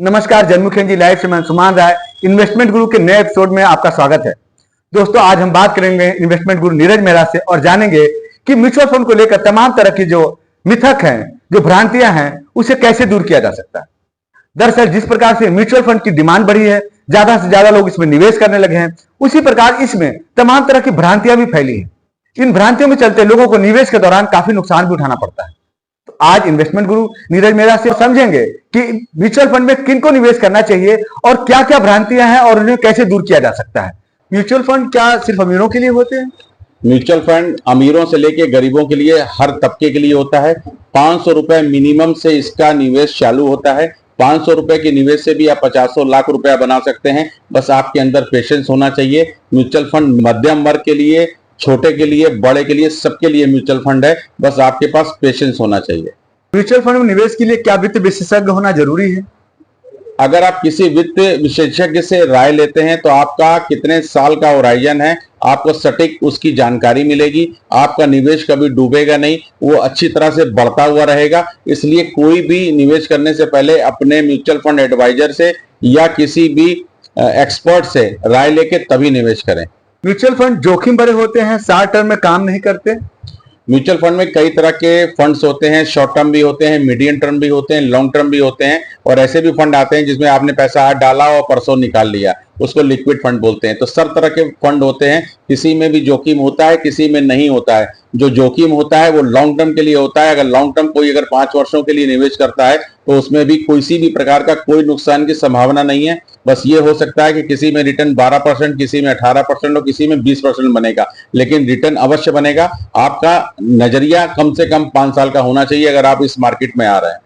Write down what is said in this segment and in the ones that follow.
नमस्कार, जनमुखेन जी लाइव से मैं सुमान राय इन्वेस्टमेंट गुरु के नए एपिसोड में आपका स्वागत है। दोस्तों, आज हम बात करेंगे इन्वेस्टमेंट गुरु नीरज मेहरा से और जानेंगे कि म्यूचुअल फंड को लेकर तमाम तरह की जो मिथक हैं, जो भ्रांतियां हैं, उसे कैसे दूर किया जा सकता है। दरअसल जिस प्रकार से म्यूचुअल फंड की डिमांड बढ़ी है, ज्यादा से ज्यादा लोग इसमें निवेश करने लगे हैं, उसी प्रकार इसमें तमाम तरह की भ्रांतियां भी फैली हैं। इन भ्रांतियों में चलते लोगों को निवेश के दौरान काफी नुकसान भी उठाना पड़ता है। आज इन्वेस्टमेंट गुरु नीरज मेहरा से समझेंगे कि म्यूचुअल फंड में किनको निवेश करना चाहिए और क्या क्या भ्रांतियां हैं और उन्हें कैसे दूर किया जा सकता है। म्यूचुअल फंड क्या सिर्फ अमीरों के लिए होते हैं? म्यूचुअल फंड अमीरों से लेके गरीबों के लिए, हर तबके के लिए होता है। 500 रुपए मिनिमम से इसका निवेश चालू होता है। 500 रुपए के निवेश से भी आप 50 लाख रुपया बना सकते हैं। बस आपके अंदर पेशेंस होना चाहिए। म्यूचुअल फंड मध्यम वर्ग के लिए, छोटे के लिए, बड़े के लिए, सबके लिए म्यूचुअल फंड है। बस आपके पास पेशेंस होना चाहिए। म्यूचुअल फंड में निवेश के लिए क्या वित्त विशेषज्ञ होना जरूरी है? अगर आप किसी वित्त विशेषज्ञ से राय लेते हैं तो आपका कितने साल का होराइजन है, आपको सटीक उसकी जानकारी मिलेगी। आपका निवेश कभी डूबेगा नहीं, वो अच्छी तरह से बढ़ता हुआ रहेगा। इसलिए कोई भी निवेश करने से पहले अपने म्यूचुअल फंड एडवाइजर से या किसी भी एक्सपर्ट से राय लेके तभी निवेश करें। म्यूचुअल फंड जोखिम भरे होते हैं, शॉर्ट टर्म में काम नहीं करते। म्यूचुअल फंड में कई तरह के फंड्स होते हैं। शॉर्ट टर्म भी होते हैं, मीडियम टर्म भी होते हैं, लॉन्ग टर्म भी होते हैं, और ऐसे भी फंड आते हैं जिसमें आपने पैसा आज डाला और परसों निकाल लिया, उसको लिक्विड फंड बोलते हैं। तो सब तरह के फंड होते हैं, किसी में भी जोखिम होता है, किसी में नहीं होता है। जो जोखिम होता है वो लॉन्ग टर्म के लिए होता है। अगर लॉन्ग टर्म कोई अगर 5 वर्षों के लिए निवेश करता है तो उसमें भी किसी भी प्रकार का कोई नुकसान की संभावना नहीं है। बस ये हो सकता है कि किसी में रिटर्न 12%, किसी में 18% और किसी में 20% बनेगा, लेकिन रिटर्न अवश्य बनेगा। आपका नजरिया कम से कम 5 साल का होना चाहिए अगर आप इस मार्केट में आ रहे हैं।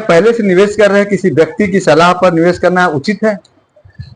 पहले से निवेश कर रहे हैं, किसी व्यक्ति की सलाह पर निवेश करना उचित है?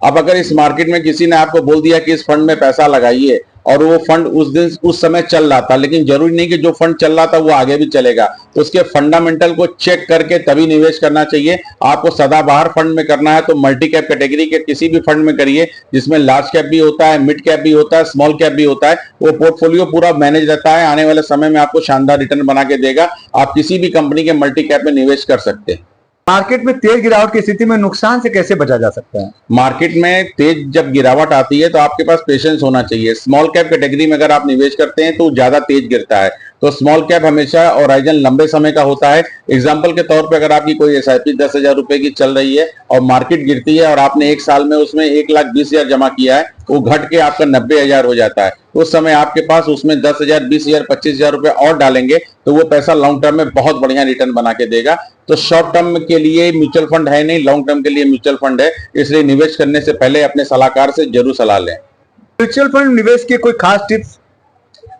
अब अगर इस मार्केट में किसी ने आपको बोल दिया कि इस फंड में पैसा लगाइए और वो फंड उस समय चल रहा था, लेकिन जरूरी नहीं कि जो फंड चल रहा था वो आगे भी चलेगा, तो उसके फंडामेंटल को चेक करके तभी निवेश करना चाहिए। आपको सदाबहार फंड में करना है तो मल्टी कैप कैटेगरी के किसी भी फंड में करिए, जिसमें लार्ज कैप भी होता है, मिड कैप भी होता है, स्मॉल कैप भी होता है। वो पोर्टफोलियो पूरा मैनेज रहता है, आने वाले समय में आपको शानदार रिटर्न बना के देगा। आप किसी भी कंपनी के मल्टी कैप में निवेश कर सकते हैं। मार्केट में तेज गिरावट की स्थिति में नुकसान से कैसे बचा जा सकता है? मार्केट में तेज जब गिरावट आती है तो आपके पास पेशेंस होना चाहिए। स्मॉल कैप कैटेगरी में अगर आप निवेश करते हैं तो ज्यादा तेज गिरता है, तो स्मॉल कैप हमेशा होराइजन लंबे समय का होता है। एग्जांपल के तौर पे अगर आपकी कोई एसआईपी 10,000 रुपए की चल रही है और मार्केट गिरती है और आपने एक साल में उसमें 1,20,000 जमा किया है, वो घट के आपका 90,000 हो जाता है। उस समय आपके पास उसमें 10,000, 20,000, 25,000 रुपए और डालेंगे तो वो पैसा लॉन्ग टर्म में बहुत बढ़िया रिटर्न बना के देगा। तो शॉर्ट टर्म के लिए म्यूचुअल फंड है नहीं, लॉन्ग टर्म के लिए म्यूचुअल फंड है। इसलिए निवेश करने से पहले अपने सलाहकार से जरूर सलाह लें। म्यूचुअल फंड निवेश की कोई खास टिप्स?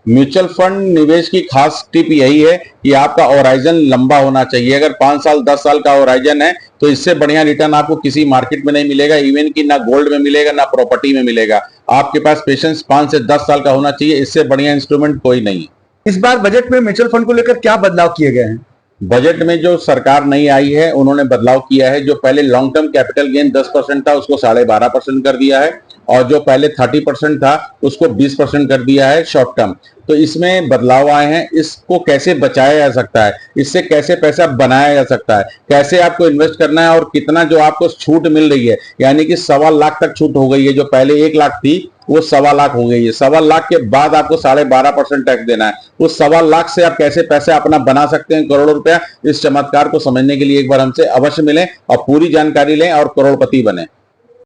म्यूचुअल फंड निवेश की खास टिप यही है कि आपका होराइजन लंबा होना चाहिए। अगर 5 साल 10 साल का होराइजन है तो इससे बढ़िया रिटर्न आपको किसी मार्केट में नहीं मिलेगा, इवन कि ना गोल्ड में मिलेगा ना प्रॉपर्टी में मिलेगा। आपके पास पेशेंस 5 से 10 साल का होना चाहिए, इससे बढ़िया इंस्ट्रूमेंट कोई नहीं। इस बार बजट में म्यूचुअल फंड को लेकर क्या बदलाव किए गए हैं? बजट में जो सरकार नई आई है उन्होंने बदलाव किया है। जो पहले लॉन्ग टर्म कैपिटल गेन 10% था उसको 12.5% कर दिया है, और जो पहले 30% था उसको 20% कर दिया है शॉर्ट टर्म। तो इसमें बदलाव आए हैं। इसको कैसे बचाया जा सकता है, इससे कैसे पैसा बनाया जा सकता है, कैसे आपको इन्वेस्ट करना है, और कितना जो आपको छूट मिल रही है, यानी कि 1.25 लाख तक छूट हो गई है। जो पहले 1 लाख थी वो 1.25 लाख हो गई है। 1.25 लाख के बाद आपको 12.5% टैक्स देना है। उस 1.25 लाख से आप कैसे पैसे अपना बना सकते हैं करोड़ों रुपया, इस चमत्कार को समझने के लिए एक बार हमसे अवश्य मिलें और पूरी जानकारी लें और करोड़पति बने।